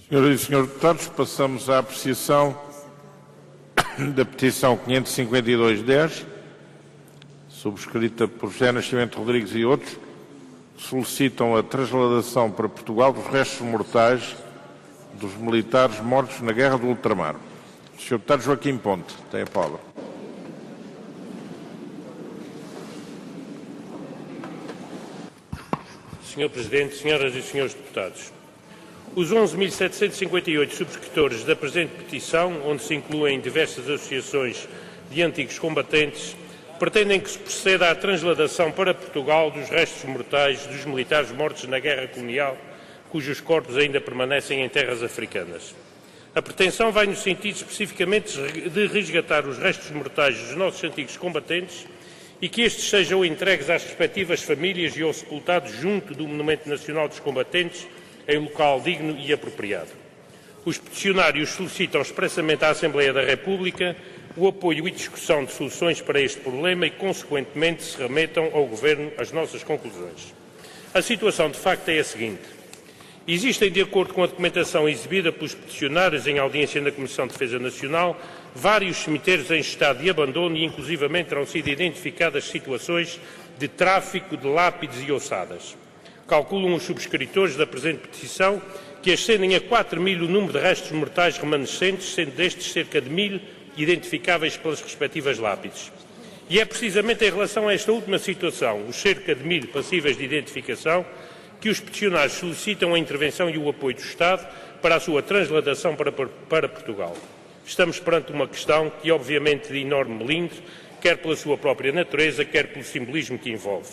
Senhoras e senhores deputados, passamos à apreciação da petição 552-10, subscrita por José Nascimento Rodrigues e outros, que solicitam a trasladação para Portugal dos restos mortais dos militares mortos na Guerra do Ultramar. O senhor deputado Joaquim Ponte tem a palavra. Senhor Presidente, senhoras e senhores deputados, os 11.758 subscritores da presente petição, onde se incluem diversas associações de antigos combatentes, pretendem que se proceda à transladação para Portugal dos restos mortais dos militares mortos na Guerra Colonial, cujos corpos ainda permanecem em terras africanas. A pretensão vai no sentido especificamente de resgatar os restos mortais dos nossos antigos combatentes e que estes sejam entregues às respectivas famílias e ou sepultados junto do Monumento Nacional dos Combatentes em local digno e apropriado. Os peticionários solicitam expressamente à Assembleia da República o apoio e discussão de soluções para este problema e, consequentemente, se remetam ao Governo as nossas conclusões. A situação, de facto, é a seguinte. Existem, de acordo com a documentação exibida pelos peticionários em audiência na Comissão de Defesa Nacional, vários cemitérios em estado de abandono e, inclusivamente, terão sido identificadas situações de tráfico de lápides e ossadas. Calculam os subscritores da presente petição que ascendem a 4.000 o número de restos mortais remanescentes, sendo destes cerca de 1.000 identificáveis pelas respectivas lápides. E é precisamente em relação a esta última situação, os cerca de 1.000 passíveis de identificação, que os peticionários solicitam a intervenção e o apoio do Estado para a sua transladação para Portugal. Estamos perante uma questão que, obviamente, de enorme melindre, quer pela sua própria natureza, quer pelo simbolismo que envolve.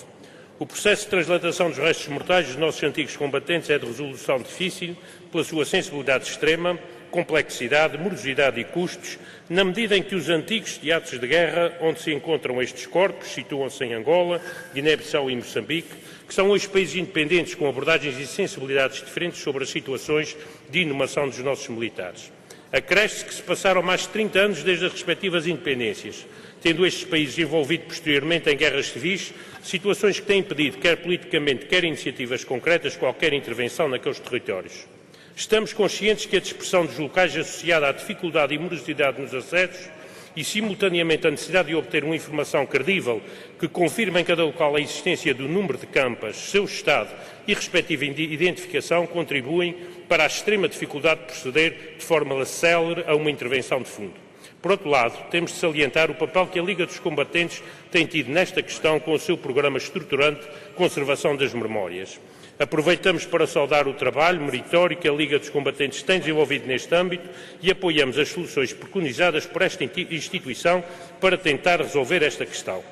O processo de transladação dos restos mortais dos nossos antigos combatentes é de resolução difícil, pela sua sensibilidade extrema, complexidade, morosidade e custos, na medida em que os antigos teatros de guerra onde se encontram estes corpos situam-se em Angola, Guiné-Bissau e Moçambique, que são hoje países independentes com abordagens e sensibilidades diferentes sobre as situações de inumação dos nossos militares. Acresce que se passaram mais de 30 anos desde as respectivas independências, tendo estes países envolvido posteriormente em guerras civis, situações que têm impedido, quer politicamente, quer iniciativas concretas, qualquer intervenção naqueles territórios. Estamos conscientes que a dispersão dos locais associada à dificuldade e morosidade nos acessos e, simultaneamente, a necessidade de obter uma informação credível que confirme em cada local a existência do número de campas, seu estado e respectiva identificação contribuem para a extrema dificuldade de proceder de forma célere a uma intervenção de fundo. Por outro lado, temos de salientar o papel que a Liga dos Combatentes tem tido nesta questão com o seu programa estruturante de conservação das memórias. Aproveitamos para saudar o trabalho meritório que a Liga dos Combatentes tem desenvolvido neste âmbito e apoiamos as soluções preconizadas por esta instituição para tentar resolver esta questão.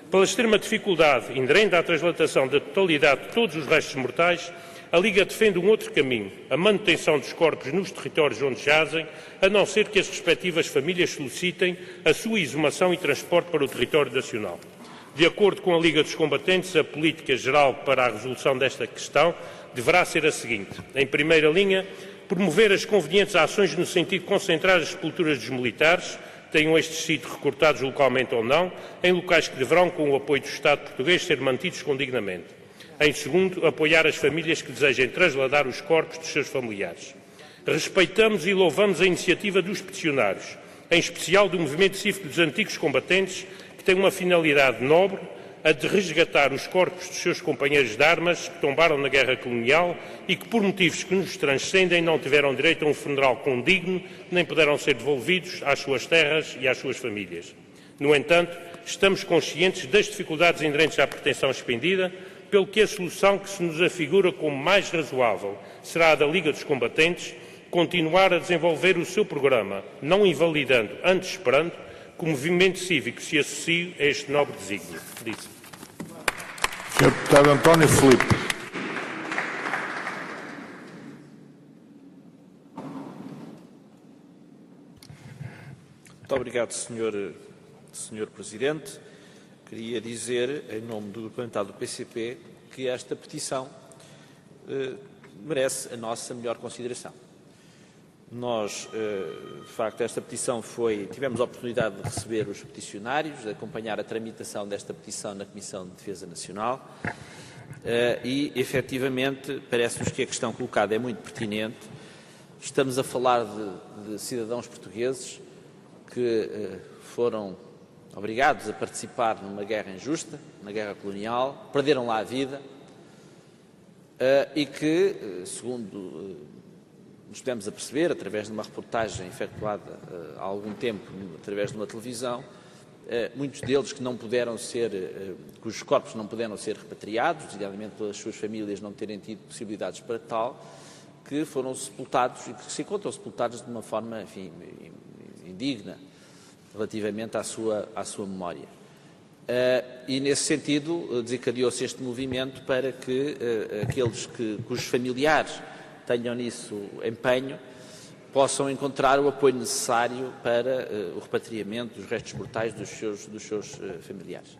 Pela extrema dificuldade inerente à transladação da totalidade de todos os restos mortais, a Liga defende um outro caminho, a manutenção dos corpos nos territórios onde jazem, a não ser que as respectivas famílias solicitem a sua exumação e transporte para o território nacional. De acordo com a Liga dos Combatentes, a política geral para a resolução desta questão deverá ser a seguinte. Em primeira linha, promover as convenientes ações no sentido de concentrar as sepulturas dos militares, tenham estes sido recortados localmente ou não, em locais que deverão, com o apoio do Estado português, ser mantidos condignamente. Em segundo, apoiar as famílias que desejem trasladar os corpos dos seus familiares. Respeitamos e louvamos a iniciativa dos peticionários, em especial do Movimento Cívico dos Antigos Combatentes, que tem uma finalidade nobre, a de resgatar os corpos dos seus companheiros de armas que tombaram na Guerra Colonial e que, por motivos que nos transcendem, não tiveram direito a um funeral condigno, nem puderam ser devolvidos às suas terras e às suas famílias. No entanto, estamos conscientes das dificuldades inerentes à pretensão expendida, pelo que a solução que se nos afigura como mais razoável será a da Liga dos Combatentes continuar a desenvolver o seu programa, não invalidando, antes esperando, que o movimento cívico se associe a este nobre desígnio. Sr. Deputado António Filipe. Muito obrigado, Sr. Presidente. Queria dizer, em nome do parlamentar do PCP, que esta petição merece a nossa melhor consideração. Nós, de facto, esta petição tivemos a oportunidade de receber os peticionários, de acompanhar a tramitação desta petição na Comissão de Defesa Nacional e, efetivamente, parece-nos que a questão colocada é muito pertinente, Estamos a falar de cidadãos portugueses que foram obrigados a participar numa guerra injusta, na guerra colonial, perderam lá a vida e que, segundo nos pudemos aperceber, através de uma reportagem efetuada há algum tempo, através de uma televisão, muitos deles que não puderam ser, cujos corpos não puderam ser repatriados, designadamente pelas suas famílias não terem tido possibilidades para tal, que foram sepultados e que se encontram sepultados de uma forma, enfim, indigna relativamente à sua memória. E, nesse sentido, desencadeou-se este movimento para que aqueles cujos familiares tenham nisso empenho possam encontrar o apoio necessário para o repatriamento dos restos mortais dos seus familiares.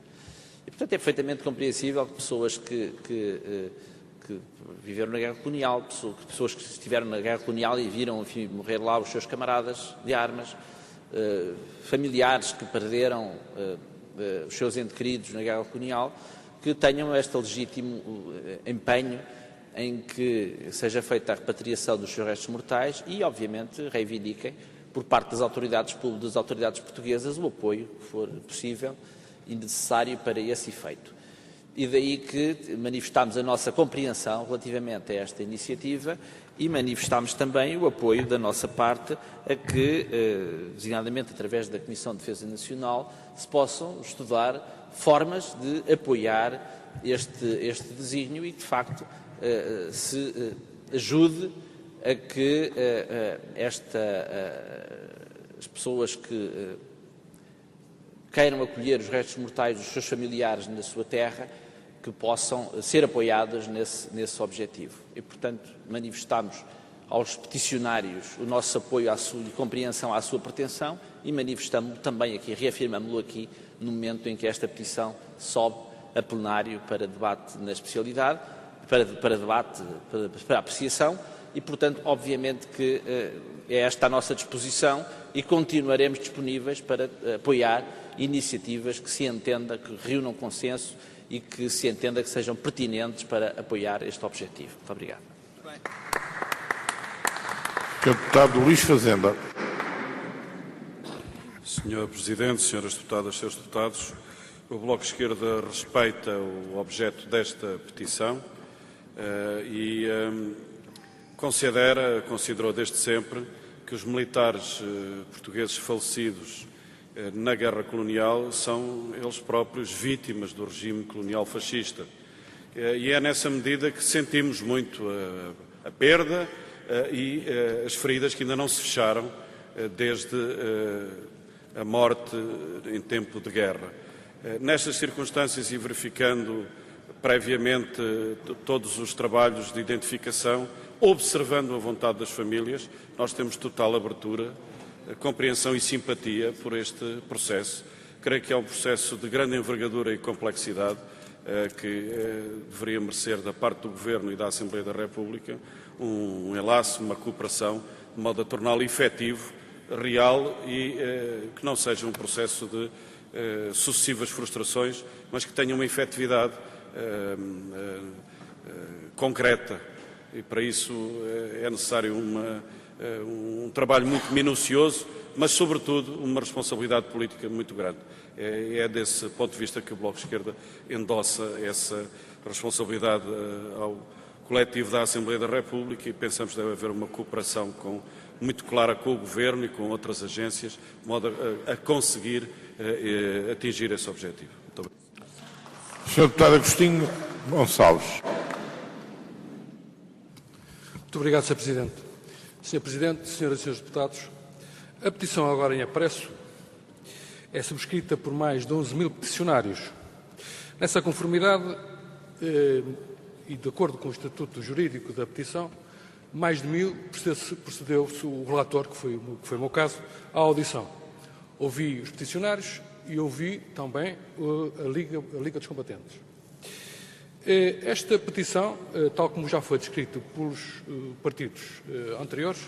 E, portanto, é perfeitamente compreensível que pessoas que viveram na guerra colonial, pessoas que estiveram na guerra colonial e viram, enfim, morrer lá os seus camaradas de armas, familiares que perderam os seus entes queridos na guerra colonial, que tenham este legítimo empenho em que seja feita a repatriação dos seus restos mortais e, obviamente, reivindiquem, por parte das autoridades portuguesas, o apoio que for possível e necessário para esse efeito. E daí que manifestámos a nossa compreensão relativamente a esta iniciativa e manifestámos também o apoio da nossa parte a que, designadamente através da Comissão de Defesa Nacional, se possam estudar formas de apoiar este desígnio e, de facto, se ajude a que as pessoas que queiram acolher os restos mortais dos seus familiares na sua terra, que possam ser apoiadas nesse objetivo. E, portanto, manifestamos aos peticionários o nosso apoio e compreensão à sua pretensão e manifestamos também aqui, reafirmamos-lo aqui, no momento em que esta petição sobe a plenário para debate na especialidade, para debate, para apreciação e, portanto, obviamente que é esta a nossa disposição e continuaremos disponíveis para apoiar iniciativas que se entenda que reúnam consenso e que se entenda que sejam pertinentes para apoiar este objetivo. Muito obrigado. Sr. Deputado Luís Fazenda. Sr. Presidente, Sras. Deputadas, Srs. Deputados, o Bloco de Esquerda respeita o objeto desta petição e considerou desde sempre que os militares portugueses falecidos na guerra colonial são eles próprios vítimas do regime colonial fascista. E é nessa medida que sentimos muito a perda e as feridas que ainda não se fecharam desde a morte em tempo de guerra. Nestas circunstâncias e verificando previamente todos os trabalhos de identificação, observando a vontade das famílias, nós temos total abertura, compreensão e simpatia por este processo. Creio que é um processo de grande envergadura e complexidade que deveria merecer da parte do Governo e da Assembleia da República um enlace, uma cooperação, de modo a torná-lo efetivo, real e que não seja um processo de sucessivas frustrações, mas que tenha uma efetividade concreta. E para isso é necessário um trabalho muito minucioso, mas, sobretudo, uma responsabilidade política muito grande. É desse ponto de vista que o Bloco de Esquerda endossa essa responsabilidade ao coletivo da Assembleia da República e pensamos que deve haver uma cooperação muito clara com o Governo e com outras agências, de modo a conseguir atingir esse objetivo. Muito obrigado. Sr. Deputado Agostinho Gonçalves. Muito obrigado, Sr. Presidente. Sr. Presidente, Senhoras e Senhores Deputados, a petição agora em apreço é subscrita por mais de 11.000 peticionários. Nessa conformidade e de acordo com o estatuto jurídico da petição, mais de 1.000 procedeu-se o relator, que foi o meu caso, à audição. Ouvi os peticionários e ouvi também a Liga dos Combatentes. Esta petição, tal como já foi descrito pelos partidos anteriores,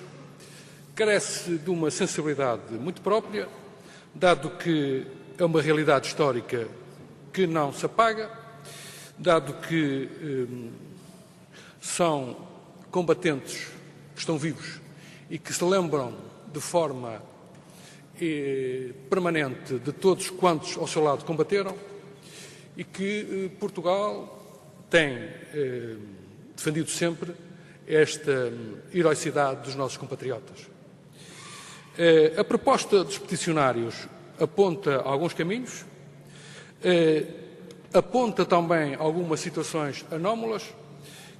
carece de uma sensibilidade muito própria, dado que é uma realidade histórica que não se apaga, dado que são combatentes que estão vivos e que se lembram de forma permanente de todos quantos ao seu lado combateram e que Portugal tem defendido sempre esta heroicidade dos nossos compatriotas. A proposta dos peticionários aponta alguns caminhos, aponta também algumas situações anómalas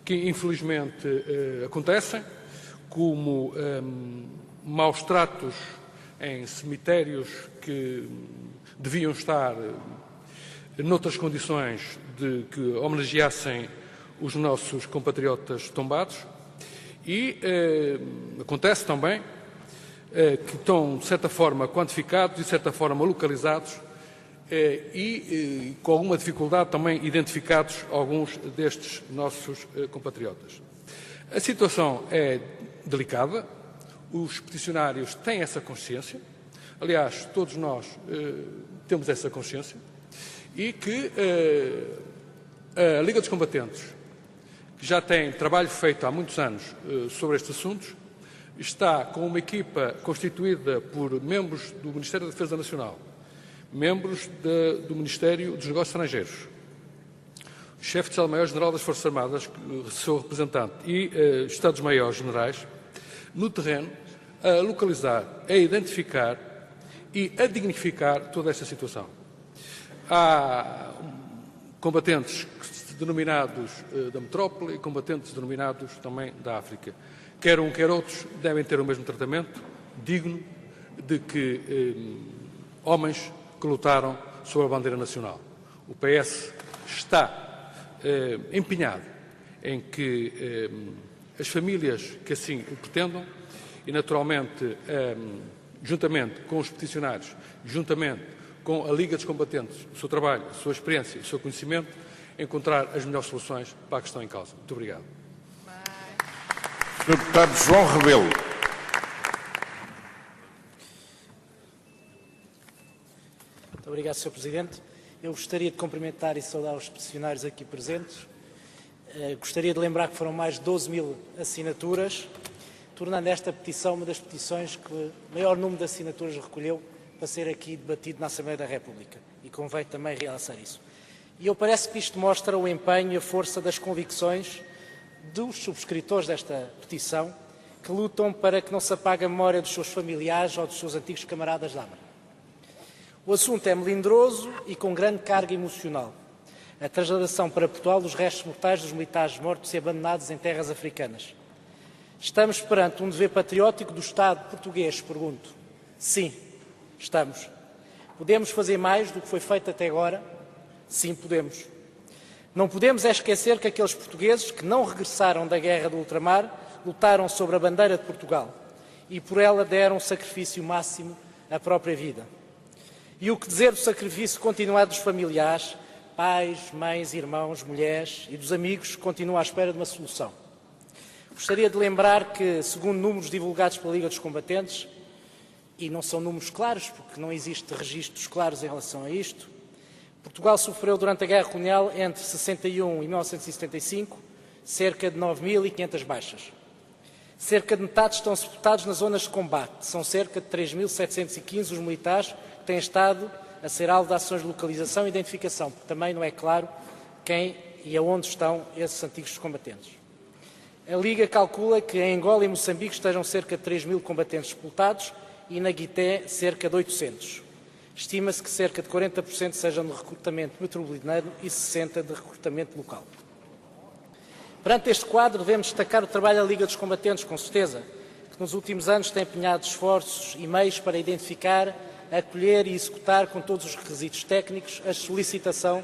que infelizmente acontecem, como maus tratos em cemitérios que deviam estar noutras condições de que homenageassem os nossos compatriotas tombados e acontece também que estão, de certa forma, quantificados e, de certa forma, localizados e com alguma dificuldade também identificados alguns destes nossos compatriotas. A situação é delicada, os peticionários têm essa consciência, aliás, todos nós temos essa consciência, e que a Liga dos Combatentes, que já tem trabalho feito há muitos anos sobre estes assuntos, está com uma equipa constituída por membros do Ministério da Defesa Nacional, membros do Ministério dos Negócios Estrangeiros, o chefe de Estado-Maior-General das Forças Armadas, seu representante, e Estados-Maiores Generais, no terreno, a localizar, a identificar e a dignificar toda esta situação. Há combatentes denominados da metrópole e combatentes denominados também da África. Quer um, quer outros, devem ter o mesmo tratamento digno de que homens que lutaram sob a bandeira nacional. O PS está empenhado em que as famílias que assim o pretendam e, naturalmente, juntamente com os peticionários, juntamente com a Liga dos Combatentes, o seu trabalho, a sua experiência, o seu conhecimento, encontrar as melhores soluções para a questão em causa. Muito obrigado. Sr. Deputado João Rebelo. Muito obrigado, Sr. Presidente. Eu gostaria de cumprimentar e saudar os peticionários aqui presentes. Gostaria de lembrar que foram mais de 12 mil assinaturas, tornando esta petição uma das petições que o maior número de assinaturas recolheu para ser aqui debatido na Assembleia da República. E convém também realçar isso. E eu parece que isto mostra o empenho e a força das convicções dos subscritores desta petição, que lutam para que não se apague a memória dos seus familiares ou dos seus antigos camaradas de arma. O assunto é melindroso e com grande carga emocional. A trasladação para Portugal dos restos mortais dos militares mortos e abandonados em terras africanas. Estamos perante um dever patriótico do Estado português, pergunto. Sim, estamos. Podemos fazer mais do que foi feito até agora? Sim, podemos. Não podemos é esquecer que aqueles portugueses que não regressaram da guerra do ultramar lutaram sobre a bandeira de Portugal e por ela deram o sacrifício máximo à própria vida. E o que dizer do sacrifício continuado dos familiares, pais, mães, irmãos, mulheres e dos amigos que continuam à espera de uma solução. Gostaria de lembrar que, segundo números divulgados pela Liga dos Combatentes, e não são números claros, porque não existem registros claros em relação a isto, Portugal sofreu durante a Guerra Colonial, entre 61 e 1975, cerca de 9.500 baixas. Cerca de metade estão sepultados nas zonas de combate. São cerca de 3.715 os militares que têm estado a ser alvo de ações de localização e identificação, porque também não é claro quem e aonde estão esses antigos combatentes. A Liga calcula que em Angola e Moçambique estejam cerca de 3.000 combatentes sepultados e na Guité cerca de 800. Estima-se que cerca de 40% sejam de recrutamento metropolitano e 60% de recrutamento local. Perante este quadro, devemos destacar o trabalho da Liga dos Combatentes, com certeza, que nos últimos anos tem empenhado esforços e meios para identificar, acolher e executar com todos os requisitos técnicos a solicitação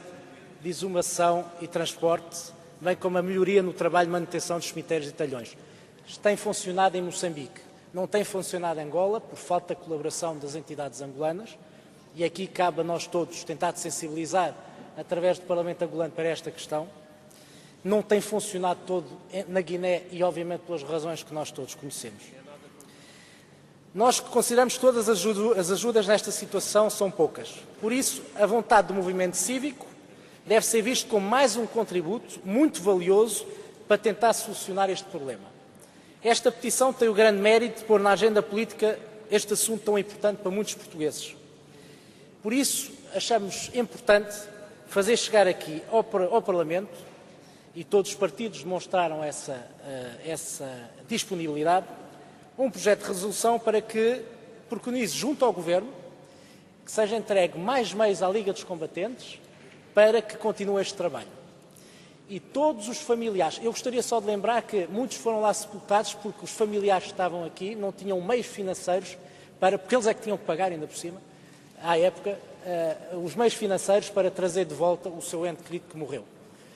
de exumação e transporte, bem como a melhoria no trabalho de manutenção dos cemitérios e talhões. Isto tem funcionado em Moçambique, não tem funcionado em Angola, por falta de colaboração das entidades angolanas, e aqui cabe a nós todos tentar sensibilizar, através do Parlamento angolano, para esta questão. Não tem funcionado todo na Guiné e, obviamente, pelas razões que nós todos conhecemos. Nós consideramos que todas as ajudas nesta situação são poucas. Por isso, a vontade do movimento cívico deve ser visto como mais um contributo muito valioso para tentar solucionar este problema. Esta petição tem o grande mérito de pôr na agenda política este assunto tão importante para muitos portugueses. Por isso, achamos importante fazer chegar aqui ao Parlamento, e todos os partidos demonstraram essa disponibilidade, um projeto de resolução para que preconize junto ao Governo que seja entregue mais meios à Liga dos Combatentes para que continue este trabalho. E todos os familiares, eu gostaria só de lembrar que muitos foram lá sepultados porque os familiares que estavam aqui não tinham meios financeiros porque eles é que tinham que pagar ainda por cima, à época, os meios financeiros para trazer de volta o seu ente querido que morreu.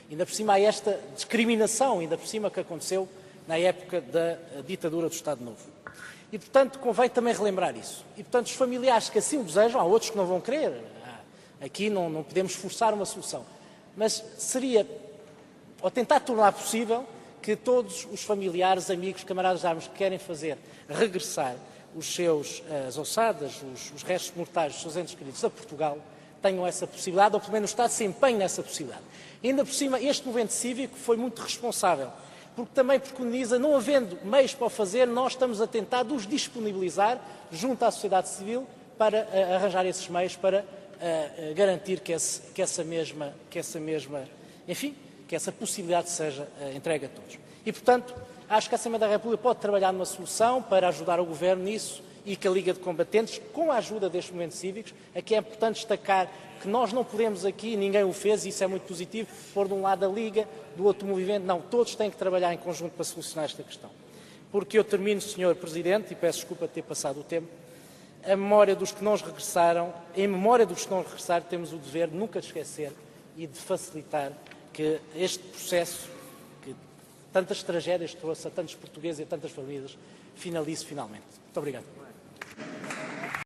Ainda por cima há esta discriminação, ainda por cima que aconteceu na época da ditadura do Estado Novo. E, portanto, convém também relembrar isso. E, portanto, os familiares que assim o desejam, há outros que não vão querer, aqui não podemos forçar uma solução, mas seria, ou tentar tornar possível, que todos os familiares, amigos, camaradas de armas que querem regressar as ossadas, os restos mortais dos seus entes queridos a Portugal, tenham essa possibilidade, ou pelo menos o Estado se empenhe nessa possibilidade. E ainda por cima, este movimento cívico foi muito responsável, porque também preconiza, não havendo meios para o fazer, nós estamos a tentar os disponibilizar junto à sociedade civil para arranjar esses meios para garantir que essa possibilidade seja entregue a todos. E, portanto, acho que a Assembleia da República pode trabalhar numa solução para ajudar o Governo nisso e que a Liga de Combatentes, com a ajuda destes movimentos cívicos, aqui é importante destacar que nós não podemos aqui, ninguém o fez, e isso é muito positivo, pôr de um lado a Liga, do outro o movimento, não, todos têm que trabalhar em conjunto para solucionar esta questão. Porque eu termino, Sr. Presidente, e peço desculpa de ter passado o tempo, em memória dos que não regressaram, temos o dever de nunca esquecer e de facilitar que este processo, que tantas tragédias trouxe a tantos portugueses e a tantas famílias, finalize finalmente. Muito obrigado.